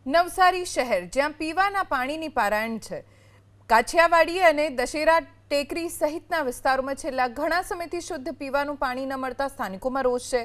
નવસારી શહેર જ્યાં પીવાના પાણીની પારાયણ છે. કાછિયાવાડી અને દશેરા ટેકરી સહિતના વિસ્તારોમાં છેલ્લા ઘણા સમયથી શુદ્ધ પીવાનું પાણી ન મળતા સ્થાનિકોમાં રોષ છે.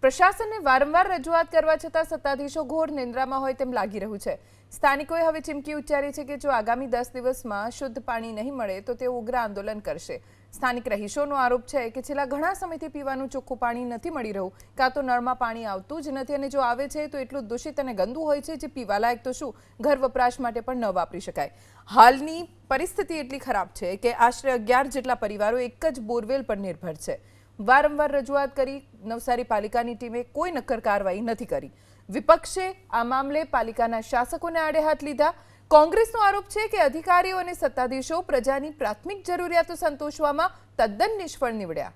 પ્રશાસનને વારંવાર રજૂઆત કરવા છતાં સત્તાધીશો ઘોર નિંદ્રામાં હોય તેમ લાગી રહ્યું છે. સ્થાનિકોએ હવે ચીમકી ઉચ્ચારી છે કે જો આગામી 10 દિવસમાં શુદ્ધ પાણી નહીં મળે તો તેઓ ઉગ્ર આંદોલન કરશે. સ્થાનિક રહીશોનો આરોપ છે કે છેલ્લા ઘણા સમયથી પીવાનું ચોખ્ખું પાણી નથી મળી રહ્યું, કાં તો નળમાં પાણી આવતું જ નથી અને જો આવે છે તો એટલું દૂષિત અને ગંદુ હોય છે જે પીવાલાયક તો શું ઘર વપરાશ માટે પણ ન વાપરી શકાય. હાલની પરિસ્થિતિ એટલી ખરાબ છે કે આશરે 11 જેટલા પરિવારો એક જ બોરવેલ પર નિર્ભર છે. વારંવાર રજૂઆત કરી નવસારી પાલિકાની ટીમે કોઈ નક્કર કાર્યવાહી નથી કરી. વિપક્ષે આ મામલે પાલિકાના શાસકોને આડે હાથ લીધા. કોંગ્રેસનો આરોપ છે કે અધિકારીઓ અને સત્તાધીશો પ્રજાની પ્રાથમિક જરૂરિયાતો સંતોષવામાં તદ્દન નિષ્ફળ નીવડ્યા.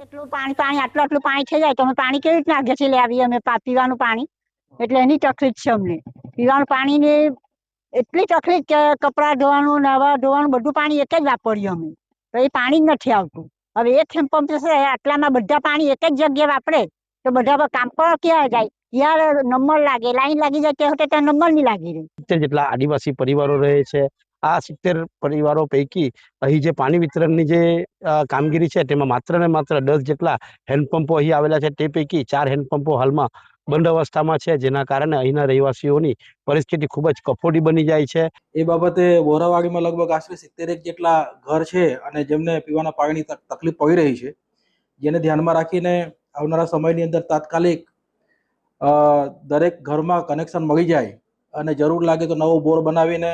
એટલું પાણી આટલું પાણી થઈ જાય તો અમે પાણી કેવી રીતના આગળથી લઈ આવીએ? અમે પીવાનું પાણી એટલે એની તકલીફ છે અમને. પીવાનું પાણીની એટલી તકલીફ કે કપડાં ધોવાનું, નાવા ધોવાનું બધું પાણી એક જ વાપરીએ અમે, તો એ પાણી જ નથી આવતું. હવે એક હેન્ડપંપ છે આટલામાં બધા પાણી એક જ જગ્યાએ વાપરે તો બધા કામ પર ક્યાં જાય? યાર નંબર લાગે, લાઈન લાગી જાય ત્યાં નંબર નહીં લાગી રહી. 70 જેટલા આદિવાસી પરિવારો રહે છે. આ 70 પરિવારો પૈકી અહીં જે પાણી વિતરણની જે કામગીરી છે તેમાં માત્ર ને માત્ર 10 જેટલા હેન્ડપંપો અહીં આવેલા છે. તે પૈકી 4 હેન્ડપંપો હાલમાં બંધ અવસ્થામાં છે, જેના કારણે અહીંના રહેવાસીઓની પરિસ્થિતિ ખૂબ જ કફોડી બની જાય છે. એ બાબતે બોરાવાડીમાં લગભગ આશરે 70 જેટલા ઘર છે અને જેમને પીવાના પાણીની તકલીફ પડી રહી છે, જેને ધ્યાનમાં રાખીને આવનારા સમયની અંદર તાત્કાલિક દરેક ઘરમાં કનેક્શન મળી જાય અને જરૂર લાગે તો નવો બોર બનાવીને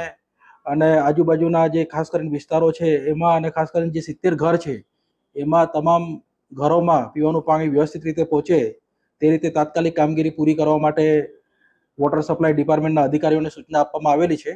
અને આજુબાજુના જે ખાસ કરીને વિસ્તારો છે એમાં અને ખાસ કરીને જે 70 ઘર છે એમાં તમામ ઘરોમાં પીવાનું પાણી વ્યવસ્થિત રીતે પહોંચે તે રીતે તાત્કાલિક કામગીરી પૂરી કરવા માટે વોટર સપ્લાય ડિપાર્ટમેન્ટના અધિકારીઓને સૂચના આપવામાં આવેલી છે.